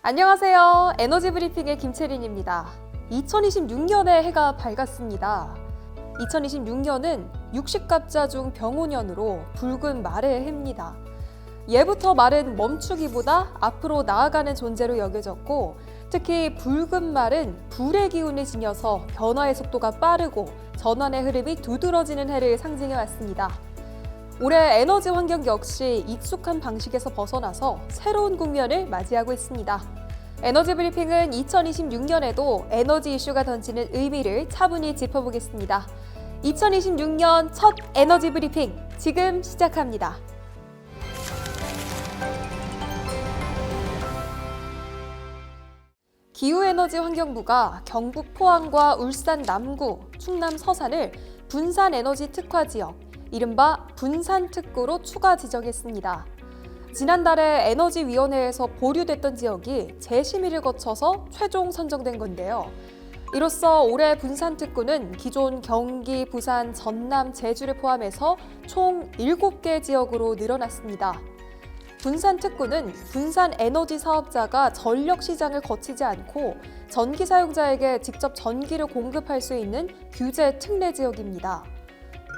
안녕하세요. 에너지 브리핑의 김채린입니다. 2026년에 해가 밝았습니다. 2026년은 육식갑자 중 병오년으로 붉은 말의 해입니다. 예부터 말은 멈추기보다 앞으로 나아가는 존재로 여겨졌고, 특히 붉은 말은 불의 기운을 지녀서 변화의 속도가 빠르고 전환의 흐름이 두드러지는 해를 상징해 왔습니다. 올해 에너지 환경 역시 익숙한 방식에서 벗어나서 새로운 국면을 맞이하고 있습니다. 에너지 브리핑은 2026년에도 에너지 이슈가 던지는 의미를 차분히 짚어보겠습니다. 2026년 첫 에너지 브리핑 지금 시작합니다. 기후에너지환경부가 경북 포항과 울산 남구, 충남 서산을 분산에너지 특화 지역, 이른바 분산특구로 추가 지정했습니다. 지난달에 에너지위원회에서 보류됐던 지역이 재심의를 거쳐서 최종 선정된 건데요. 이로써 올해 분산특구는 기존 경기, 부산, 전남, 제주를 포함해서 총 7개 지역으로 늘어났습니다. 분산특구는 분산에너지 사업자가 전력 시장을 거치지 않고 전기 사용자에게 직접 전기를 공급할 수 있는 규제 특례 지역입니다.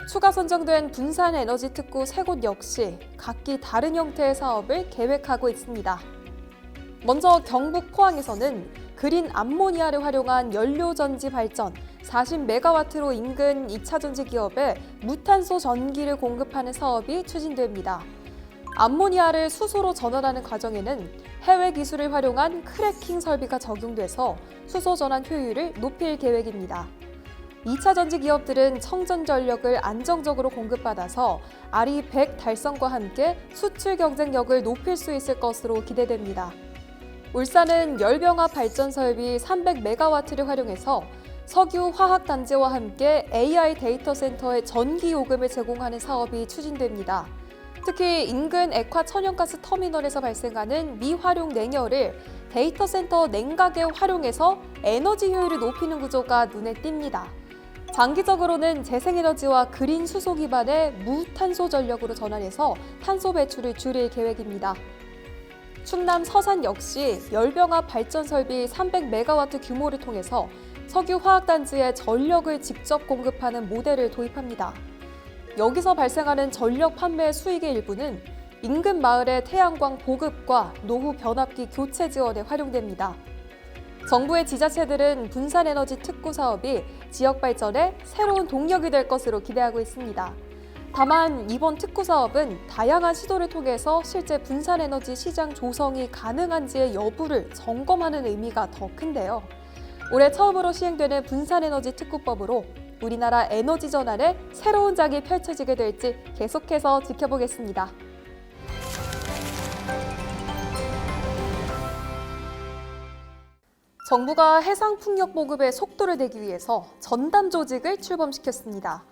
추가 선정된 분산에너지 특구 3곳 역시 각기 다른 형태의 사업을 계획하고 있습니다. 먼저 경북 포항에서는 그린 암모니아를 활용한 연료전지 발전 40메가와트로 인근 2차전지 기업에 무탄소 전기를 공급하는 사업이 추진됩니다. 암모니아를 수소로 전환하는 과정에는 해외 기술을 활용한 크래킹 설비가 적용돼서 수소 전환 효율을 높일 계획입니다. 2차 전지 기업들은 청전 전력을 안정적으로 공급받아서 RE100 달성과 함께 수출 경쟁력을 높일 수 있을 것으로 기대됩니다. 울산은 열병합 발전 설비 300메가와트를 활용해서 석유 화학 단지와 함께 AI 데이터 센터에 전기 요금을 제공하는 사업이 추진됩니다. 특히 인근 액화 천연가스 터미널에서 발생하는 미활용 냉열을 데이터 센터 냉각에 활용해서 에너지 효율을 높이는 구조가 눈에 띕니다. 장기적으로는 재생에너지와 그린 수소 기반의 무탄소 전력으로 전환해서 탄소 배출을 줄일 계획입니다. 충남 서산 역시 열병합 발전 설비 300메가와트 규모를 통해서 석유 화학단지에 전력을 직접 공급하는 모델을 도입합니다. 여기서 발생하는 전력 판매 수익의 일부는 인근 마을의 태양광 보급과 노후 변압기 교체 지원에 활용됩니다. 정부의 지자체들은 분산에너지 특구 사업이 지역 발전에 새로운 동력이 될 것으로 기대하고 있습니다. 다만 이번 특구 사업은 다양한 시도를 통해서 실제 분산에너지 시장 조성이 가능한지의 여부를 점검하는 의미가 더 큰데요. 올해 처음으로 시행되는 분산에너지 특구법으로 우리나라 에너지 전환에 새로운 장이 펼쳐지게 될지 계속해서 지켜보겠습니다. 정부가 해상풍력 보급의 속도를 내기 위해서 전담 조직을 출범시켰습니다.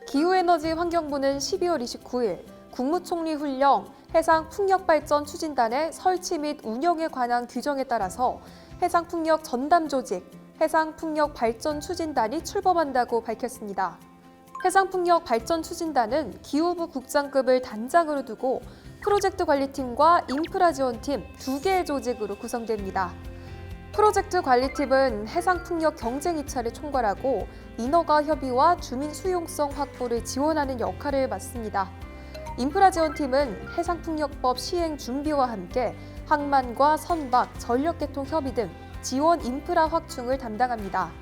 기후에너지환경부는 12월 29일 국무총리 훈령 해상풍력발전 추진단의 설치 및 운영에 관한 규정에 따라서 해상풍력 전담 조직, 해상풍력발전 추진단이 출범한다고 밝혔습니다. 해상풍력 발전 추진단은 기후부 국장급을 단장으로 두고 프로젝트 관리팀과 인프라 지원팀 2개의 조직으로 구성됩니다. 프로젝트 관리팀은 해상풍력 경쟁 입찰을 총괄하고 인허가 협의와 주민 수용성 확보를 지원하는 역할을 맡습니다. 인프라 지원팀은 해상풍력법 시행 준비와 함께 항만과 선박, 전력개통 협의 등 지원 인프라 확충을 담당합니다.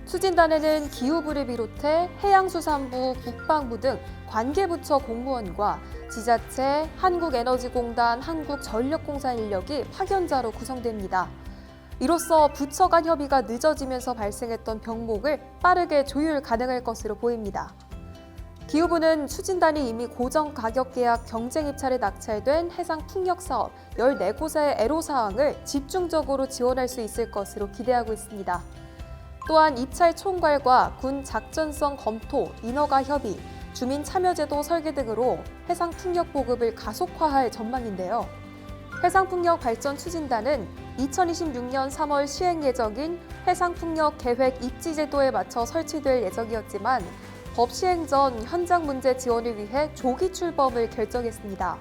추진단에는 기후부를 비롯해 해양수산부, 국방부 등 관계부처 공무원과 지자체, 한국에너지공단, 한국전력공사 인력이 파견자로 구성됩니다. 이로써 부처 간 협의가 늦어지면서 발생했던 병목을 빠르게 조율 가능할 것으로 보입니다. 기후부는 추진단이 이미 고정 가격 계약 경쟁 입찰에 낙찰된 해상 풍력 사업 14곳의 애로사항을 집중적으로 지원할 수 있을 것으로 기대하고 있습니다. 또한 입찰 총괄과 군 작전성 검토, 인허가 협의, 주민 참여제도 설계 등으로 해상 풍력 보급을 가속화할 전망인데요. 해상풍력 발전 추진단은 2026년 3월 시행 예정인 해상풍력 계획 입지 제도에 맞춰 설치될 예정이었지만 법 시행 전 현장 문제 지원을 위해 조기 출범을 결정했습니다.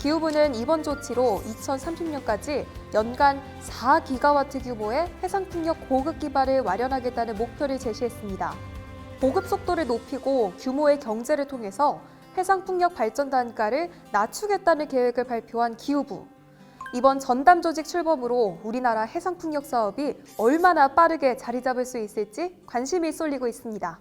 기후부는 이번 조치로 2030년까지 연간 4기가와트 규모의 해상풍력 고급 기반을 마련하겠다는 목표를 제시했습니다. 보급 속도를 높이고 규모의 경제를 통해서 해상풍력 발전 단가를 낮추겠다는 계획을 발표한 기후부. 이번 전담 조직 출범으로 우리나라 해상풍력 사업이 얼마나 빠르게 자리 잡을 수 있을지 관심이 쏠리고 있습니다.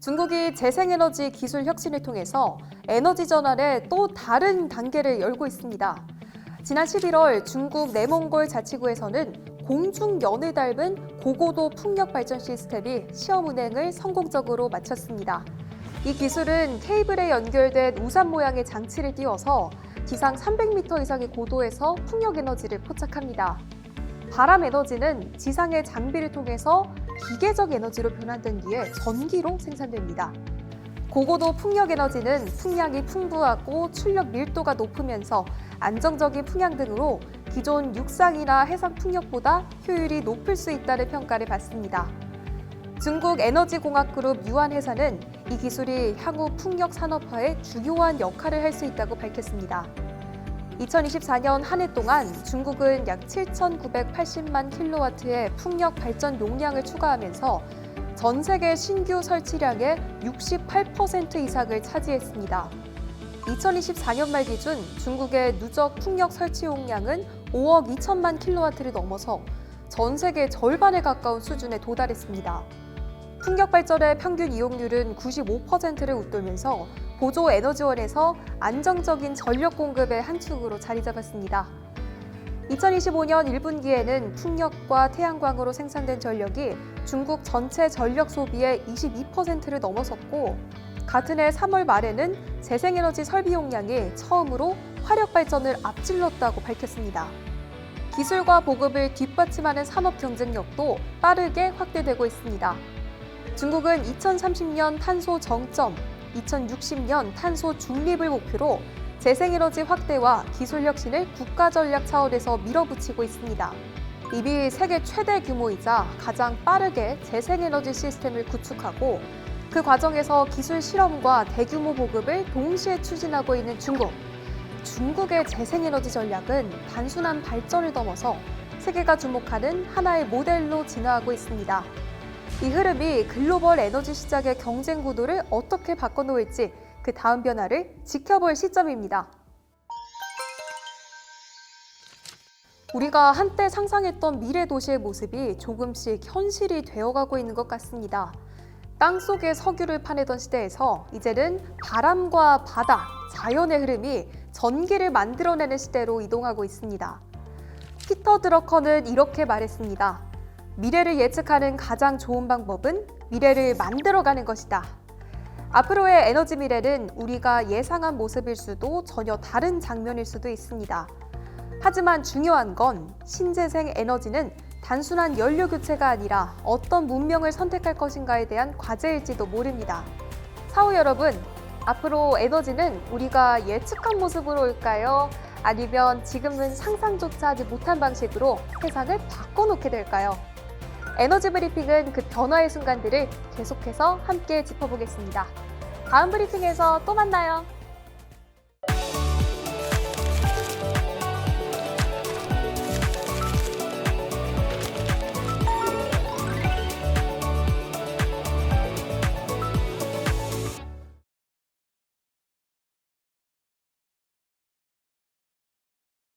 중국이 재생에너지 기술 혁신을 통해서 에너지 전환의 또 다른 단계를 열고 있습니다. 지난 11월 중국 내몽골 자치구에서는 공중연을 닮은 고고도 풍력 발전 시스템이 시험 운행을 성공적으로 마쳤습니다. 이 기술은 케이블에 연결된 우산 모양의 장치를 띄워서 지상 300m 이상의 고도에서 풍력 에너지를 포착합니다. 바람 에너지는 지상의 장비를 통해서 기계적 에너지로 변환된 뒤에 전기로 생산됩니다. 고고도 풍력 에너지는 풍량이 풍부하고 출력 밀도가 높으면서 안정적인 풍량 등으로 기존 육상이나 해상 풍력보다 효율이 높을 수 있다는 평가를 받습니다. 중국 에너지공학그룹 유한회사는 이 기술이 향후 풍력 산업화에 중요한 역할을 할 수 있다고 밝혔습니다. 2024년 한 해 동안 중국은 약 7,980만 킬로와트의 풍력 발전 용량을 추가하면서 전 세계 신규 설치량의 68% 이상을 차지했습니다. 2024년 말 기준 중국의 누적 풍력 설치 용량은 5억 2천만 킬로와트를 넘어서 전 세계 절반에 가까운 수준에 도달했습니다. 풍력 발전의 평균 이용률은 95%를 웃돌면서 보조 에너지원에서 안정적인 전력 공급의 한 축으로 자리 잡았습니다. 2025년 1분기에는 풍력과 태양광으로 생산된 전력이 중국 전체 전력 소비의 22%를 넘어섰고 같은 해 3월 말에는 재생에너지 설비 용량이 처음으로 화력 발전을 앞질렀다고 밝혔습니다. 기술과 보급을 뒷받침하는 산업 경쟁력도 빠르게 확대되고 있습니다. 중국은 2030년 탄소 정점, 2060년 탄소 중립을 목표로 재생에너지 확대와 기술 혁신을 국가 전략 차원에서 밀어붙이고 있습니다. 이미 세계 최대 규모이자 가장 빠르게 재생에너지 시스템을 구축하고 그 과정에서 기술 실험과 대규모 보급을 동시에 추진하고 있는 중국. 중국의 재생에너지 전략은 단순한 발전을 넘어서 세계가 주목하는 하나의 모델로 진화하고 있습니다. 이 흐름이 글로벌 에너지 시장의 경쟁 구도를 어떻게 바꿔놓을지 그 다음 변화를 지켜볼 시점입니다. 우리가 한때 상상했던 미래 도시의 모습이 조금씩 현실이 되어가고 있는 것 같습니다. 땅속에 석유를 파내던 시대에서 이제는 바람과 바다, 자연의 흐름이 전기를 만들어내는 시대로 이동하고 있습니다. 피터 드러커는 이렇게 말했습니다. 미래를 예측하는 가장 좋은 방법은 미래를 만들어가는 것이다. 앞으로의 에너지 미래는 우리가 예상한 모습일 수도 전혀 다른 장면일 수도 있습니다. 하지만 중요한 건 신재생 에너지는 단순한 연료 교체가 아니라 어떤 문명을 선택할 것인가에 대한 과제일지도 모릅니다. 사후 여러분, 앞으로 에너지는 우리가 예측한 모습으로 올까요? 아니면 지금은 상상조차 하지 못한 방식으로 세상을 바꿔놓게 될까요? 에너지 브리핑은 그 변화의 순간들을 계속해서 함께 짚어보겠습니다. 다음 브리핑에서 또 만나요.